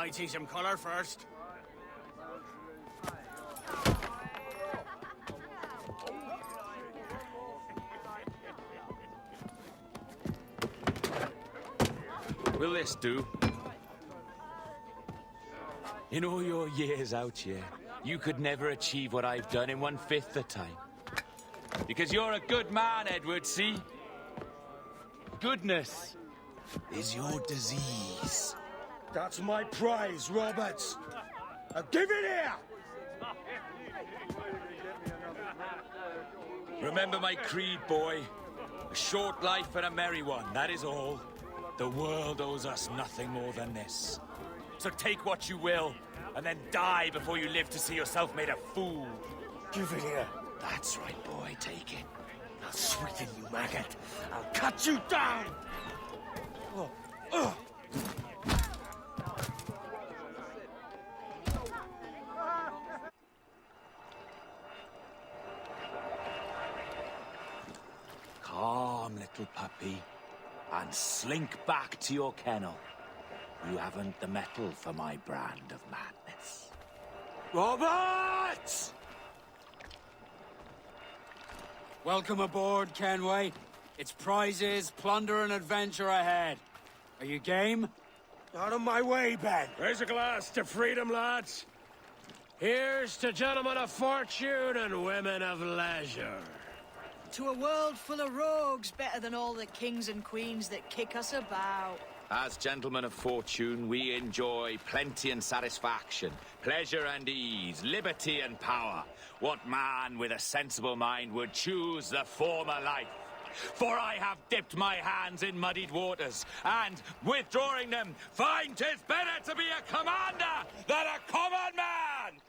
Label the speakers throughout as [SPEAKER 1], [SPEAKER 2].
[SPEAKER 1] I teach him colour first?
[SPEAKER 2] Will this do? In all your years out here, you could never achieve what I've done in 1/5 the time. Because you're a good man, Edward, see? Goodness is your disease.
[SPEAKER 3] That's my prize, Roberts. Now give it here!
[SPEAKER 2] Remember my creed, boy. A short life and a merry one, that is all. The world owes us nothing more than this. So take what you will, and then die before you live to see yourself made a fool.
[SPEAKER 3] Give it here.
[SPEAKER 2] That's right, boy, take it.
[SPEAKER 3] I'll sweeten you, maggot. I'll cut you down! Oh.
[SPEAKER 2] Calm, little puppy, and slink back to your kennel. You haven't the mettle for my brand of madness.
[SPEAKER 3] Roberts!
[SPEAKER 4] Welcome aboard, Kenway. It's prizes, plunder, and adventure ahead. Are you game?
[SPEAKER 3] Out of my way, Ben.
[SPEAKER 1] Raise a glass to freedom, lads. Here's to gentlemen of fortune and women of leisure.
[SPEAKER 5] To a world full of rogues, better than all the kings and queens that kick us about.
[SPEAKER 2] As gentlemen of fortune, we enjoy plenty and satisfaction, pleasure and ease, liberty and power. What man with a sensible mind would choose the former life? For I have dipped my hands in muddied waters, and, withdrawing them, find 'tis better to be a commander than a common man!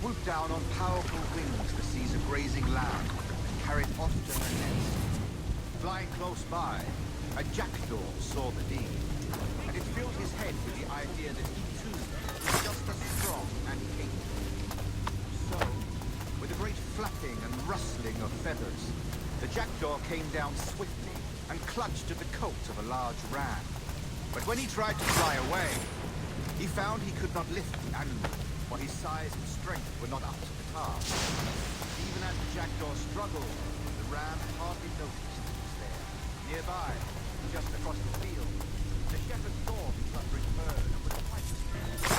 [SPEAKER 6] Swooped down on powerful wings to seize a grazing lamb and carried off to her nest. Flying close by, a jackdaw saw the deed, and it filled his head with the idea that he too was just as strong and capable. So, with a great flapping and rustling of feathers, the jackdaw came down swiftly and clutched at the coat of a large ram. But when he tried to fly away, he found he could not lift the animal, for his size and strength were not up to the task. Even as the jackdaw struggled, the ram hardly noticed he was there. Nearby, just across the field, the shepherd saw the fluttering bird and was quite distressed.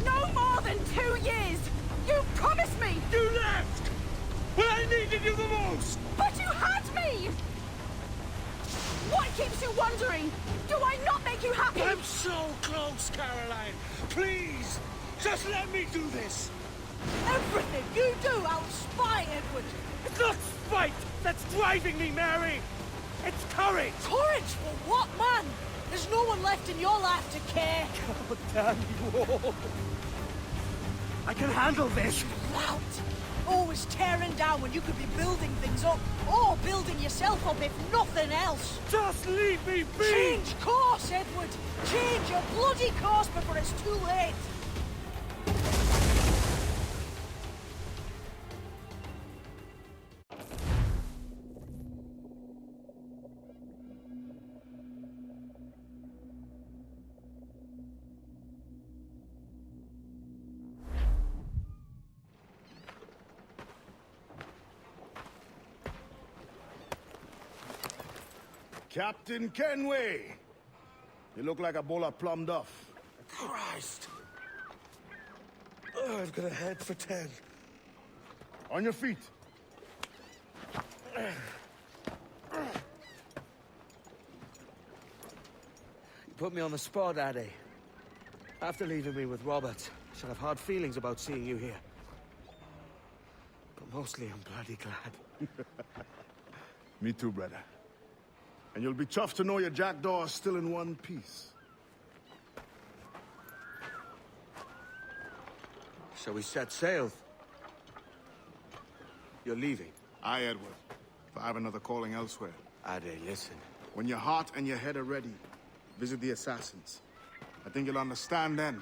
[SPEAKER 7] No more than 2 years! You promised me!
[SPEAKER 3] You left! When I needed you the most!
[SPEAKER 7] But you had me! What keeps you wondering? Do I not make you happy?
[SPEAKER 3] I'm so close, Caroline! Please! Just let me do this!
[SPEAKER 5] Everything you do, I'll spy, Edward.
[SPEAKER 3] It's not spite that's driving me, Mary! It's courage!
[SPEAKER 5] Courage for what, man? There's no one left in your life to care.
[SPEAKER 3] God damn you all! I can handle this!
[SPEAKER 5] Lout! Always tearing down when you could be building things up, or building yourself up if nothing else.
[SPEAKER 3] Just leave me be!
[SPEAKER 5] Change course, Edward! Change your bloody course before it's too late!
[SPEAKER 8] Captain Kenway! You look like a bowl of plum duff.
[SPEAKER 3] Christ! Oh, I've got a head for 10.
[SPEAKER 8] On your feet.
[SPEAKER 3] You put me on the spot, Addy. After leaving me with Robert.
[SPEAKER 9] shall have hard feelings about seeing you here. But mostly I'm bloody glad.
[SPEAKER 8] Me too, brother. And you'll be tough to know your jackdaw is still in one piece.
[SPEAKER 9] Shall we set sail? You're leaving.
[SPEAKER 8] Aye, Edward. If I have another calling elsewhere.
[SPEAKER 9] Ade, listen.
[SPEAKER 8] When your heart and your head are ready, visit the assassins. I think you'll understand then.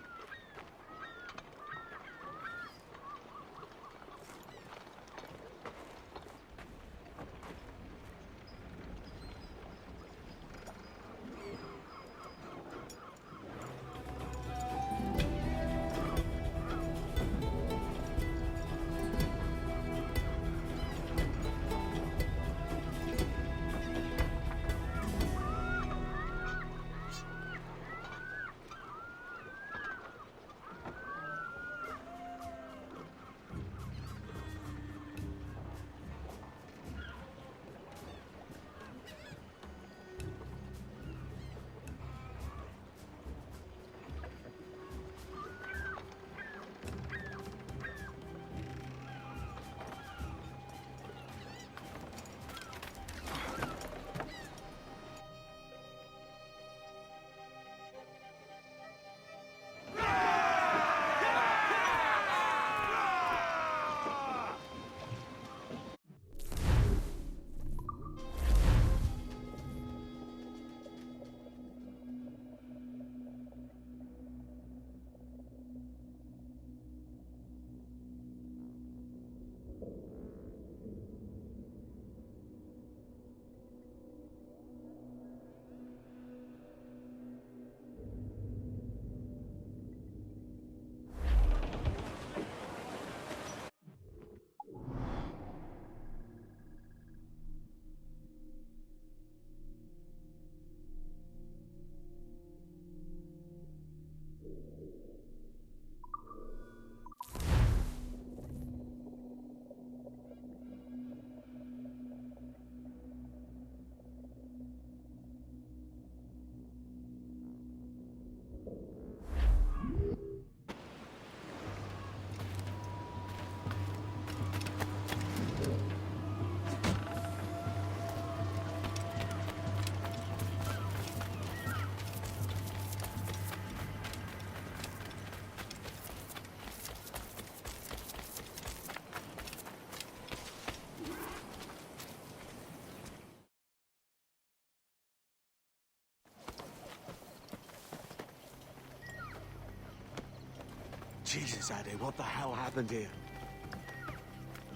[SPEAKER 9] Jesus, Ade, what the hell happened here?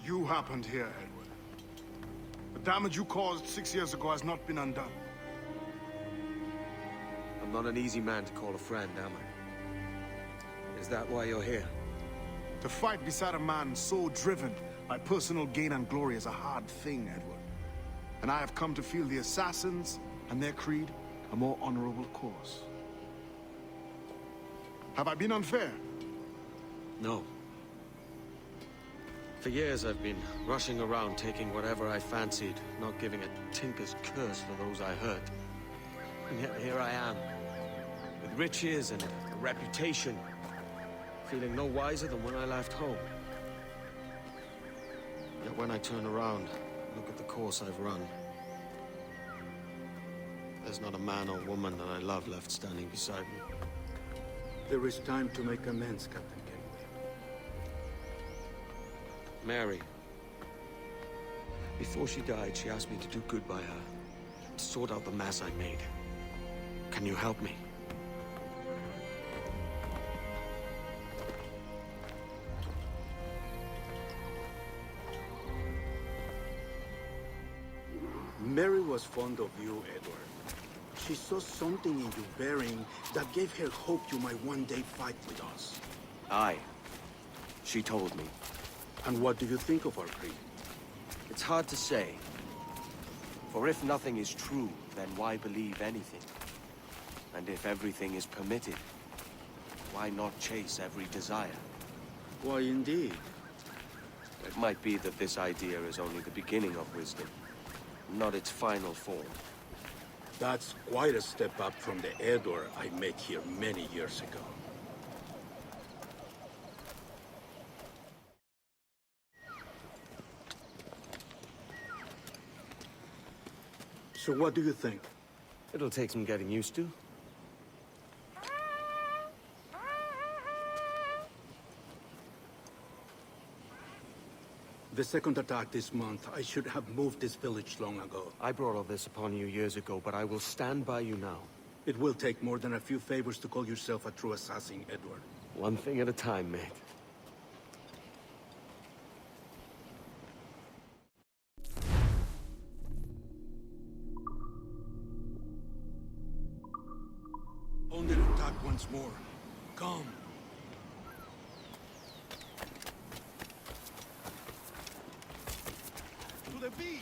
[SPEAKER 8] You happened here, Edward. The damage you caused 6 years ago has not been undone.
[SPEAKER 9] I'm not an easy man to call a friend, am I? Is that why you're here?
[SPEAKER 8] To fight beside a man so driven by personal gain and glory is a hard thing, Edward. And I have come to feel the assassins and their creed a more honorable course. Have I been unfair?
[SPEAKER 9] No. For years I've been rushing around taking whatever I fancied, not giving a tinker's curse for those I hurt. And yet here I am, with riches and a reputation, feeling no wiser than when I left home. Yet when I turn around, look at the course I've run, there's not a man or woman that I love left standing beside me.
[SPEAKER 10] There is time to make amends, Captain Kenway.
[SPEAKER 9] Mary. Before she died, she asked me to do good by her, to sort out the mess I made. Can you help me?
[SPEAKER 10] Mary was fond of you, Edward. She saw something in your bearing that gave her hope you might one day fight with us.
[SPEAKER 9] Aye. She told me.
[SPEAKER 10] And what do you think of our creed?
[SPEAKER 9] It's hard to say. For if nothing is true, then why believe anything? And if everything is permitted, why not chase every desire?
[SPEAKER 10] Why, indeed.
[SPEAKER 9] It might be that this idea is only the beginning of wisdom, not its final form.
[SPEAKER 10] That's quite a step up from the Edward I met here many years ago. So what do you think?
[SPEAKER 9] It'll take some getting used to.
[SPEAKER 10] The second attack this month, I should have moved this village long ago.
[SPEAKER 9] I brought all this upon you years ago, but I will stand by you now.
[SPEAKER 10] It will take more than a few favors to call yourself a true assassin, Edward.
[SPEAKER 9] One thing at a time, mate.
[SPEAKER 10] Only attack once more. Come. To the beach!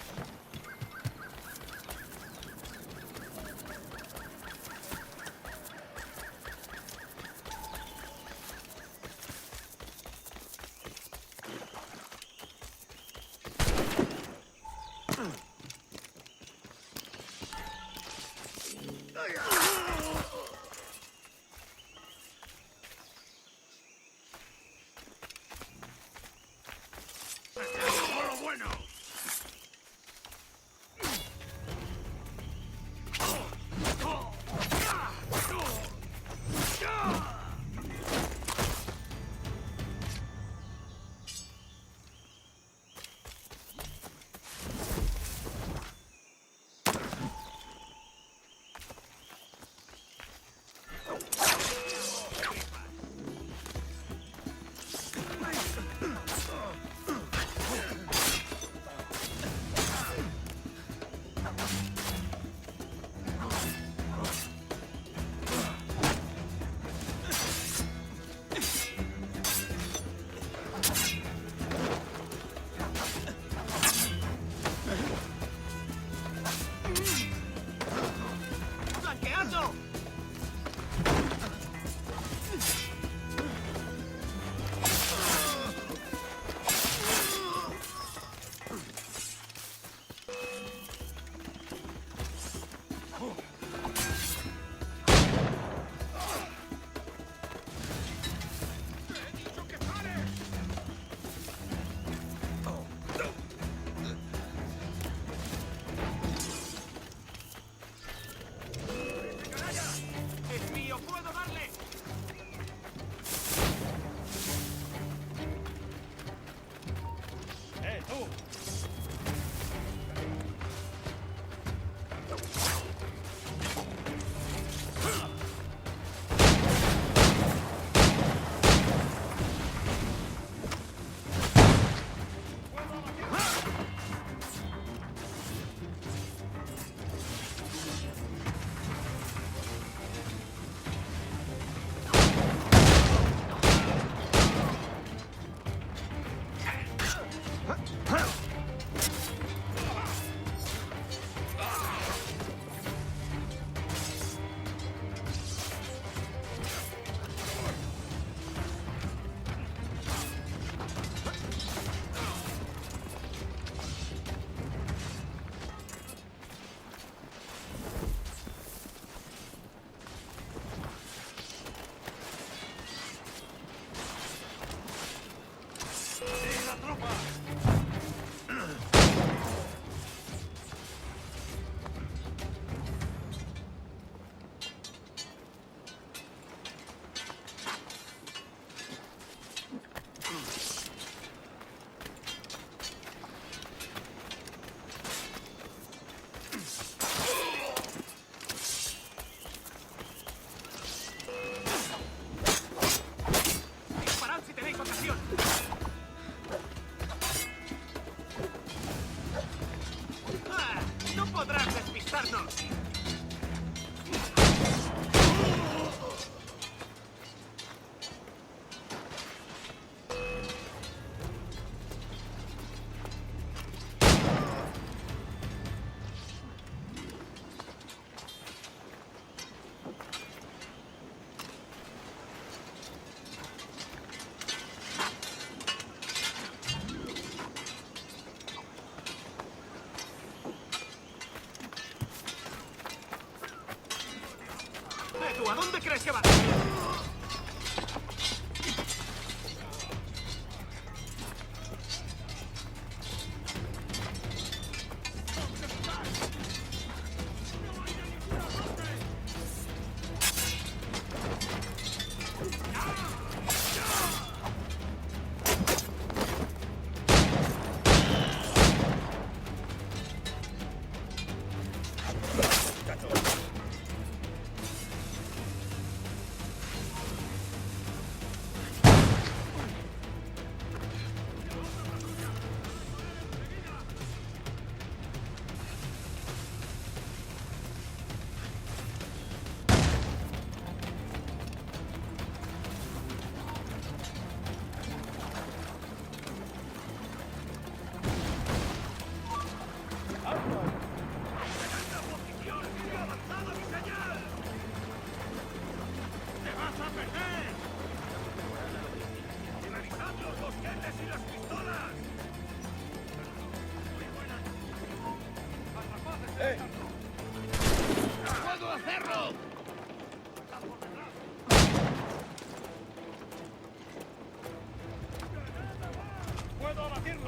[SPEAKER 3] ¿A dónde crees que vas?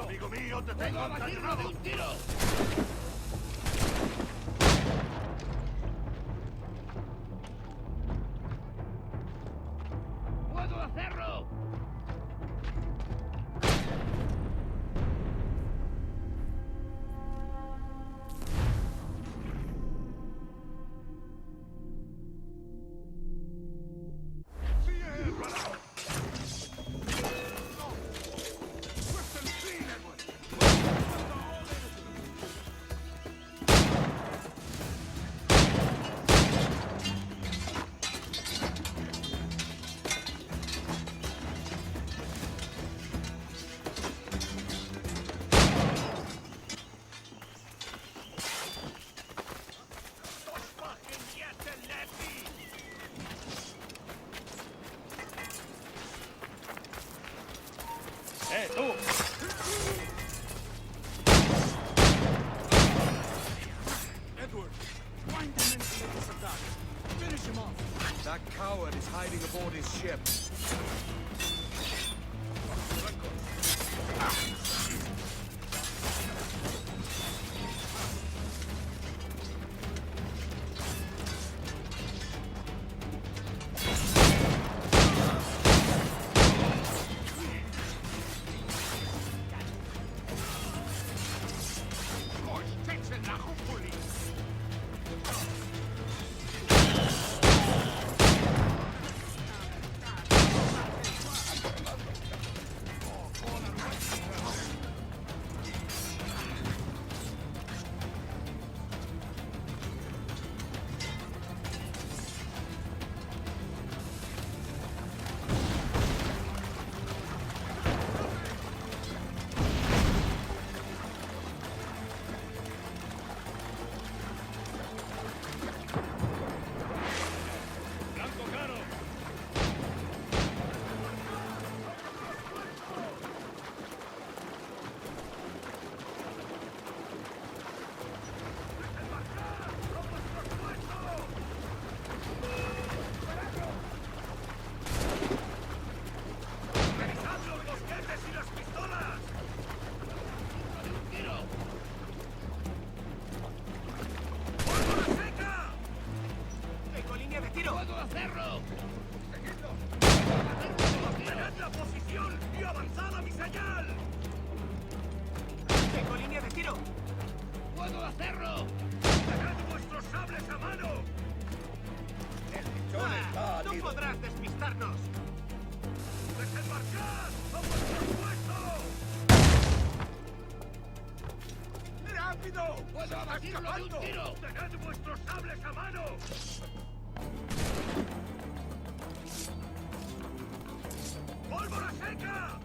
[SPEAKER 3] Amigo mío, te tengo encadenado. ¡Puedo hacerlo!
[SPEAKER 1] tú!
[SPEAKER 3] Edward, find the men to make this attack. Finish him off.
[SPEAKER 6] That coward is hiding aboard his ship.
[SPEAKER 3] ¡Tened vuestros sables a mano! ¡Pólvora seca!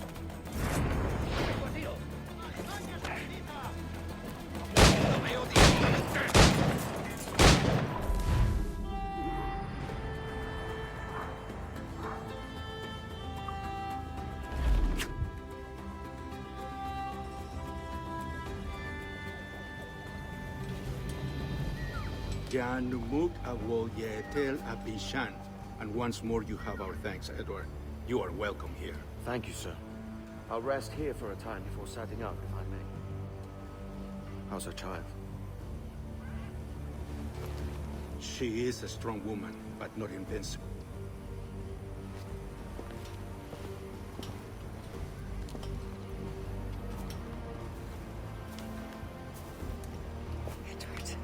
[SPEAKER 10] Janumuk Awol Yetel Abishan. And once more you have our thanks, Edward. You are welcome here.
[SPEAKER 9] Thank you, sir. I'll rest here for a time before setting out, if I may. How's her child?
[SPEAKER 10] She is a strong woman, but not invincible.
[SPEAKER 7] Edward.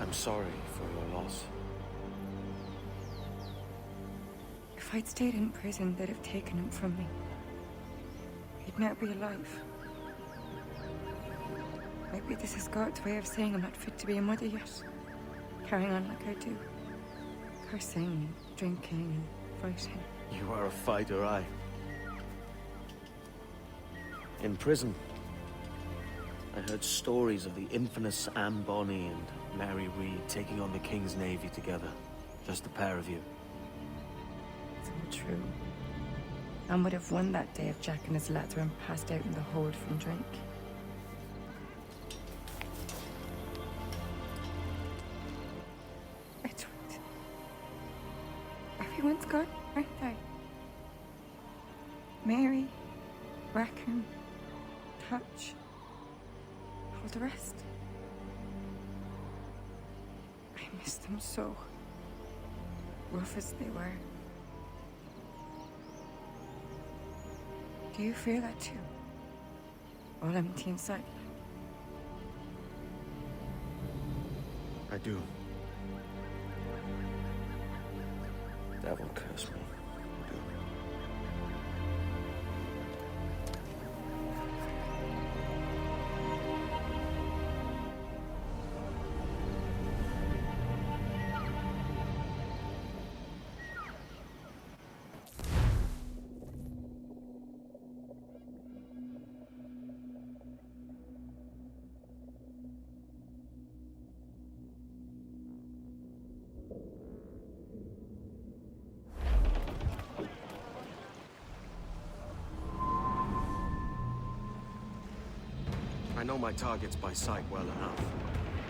[SPEAKER 9] I'm sorry for your loss.
[SPEAKER 7] If I'd stayed in prison, they'd have taken him from me. He'd now be alive. Maybe this is God's way of saying I'm not fit to be a mother yet. Carrying on like I do. Cursing and drinking and fighting.
[SPEAKER 9] You are a fighter, aye. In prison, I heard stories of the infamous Anne Bonny and Mary Read taking on the King's Navy together. Just the pair of you.
[SPEAKER 7] It's all true. Anne would have won that day if Jack and his lads weren't passed out in the hold from drink. Edward. Everyone's gone, aren't they? Mary Raccoon, Touch, all the rest. I miss them so. Rough as they were. Do you feel that too? All empty inside?
[SPEAKER 9] I do. Devil curse me. I do. I know my targets by sight well enough.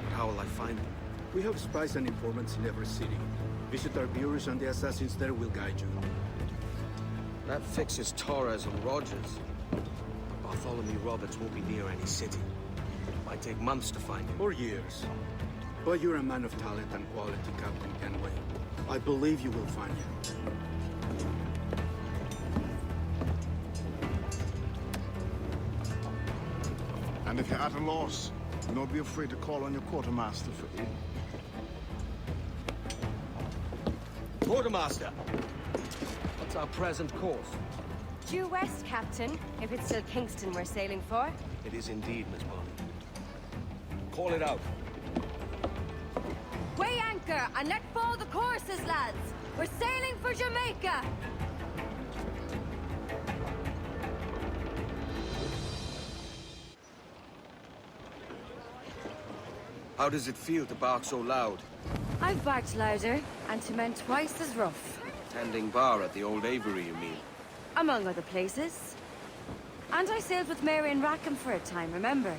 [SPEAKER 9] But how will I find them?
[SPEAKER 10] We have spies and informants in every city. Visit our bureaus and the assassins there will guide you.
[SPEAKER 9] That fixes Torres and Rogers. Bartholomew Roberts won't be near any city. Might take months to find him.
[SPEAKER 10] Or years. But you're a man of talent and quality, Captain Kenway. I believe you will find him.
[SPEAKER 8] And if you're at a loss, do not be afraid to call on your quartermaster for aid.
[SPEAKER 9] Quartermaster! What's our present course?
[SPEAKER 11] Due west, Captain, if it's still Kingston we're sailing for.
[SPEAKER 9] It is indeed, Miss Molly. Call it out.
[SPEAKER 11] Weigh anchor and let fall the courses, lads! We're sailing for Jamaica!
[SPEAKER 9] How does it feel to bark so loud?
[SPEAKER 11] I've barked louder, and to men twice as rough.
[SPEAKER 9] Tending bar at the old Avery, you mean?
[SPEAKER 11] Among other places. And I sailed with Mary and Rackham for a time, remember?